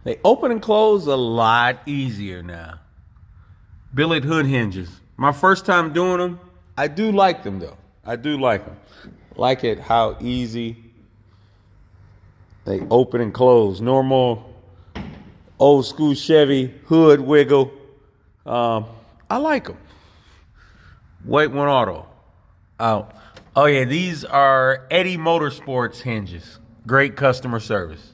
They open and close a lot easier now. Billet hood hinges. My first time doing them, I do like them though. I do like them. Like it how easy they open and close. Normal old school Chevy hood wiggle. I like them. Wait one auto. Out. Oh yeah, these are Eddie Motorsports hinges. Great customer service.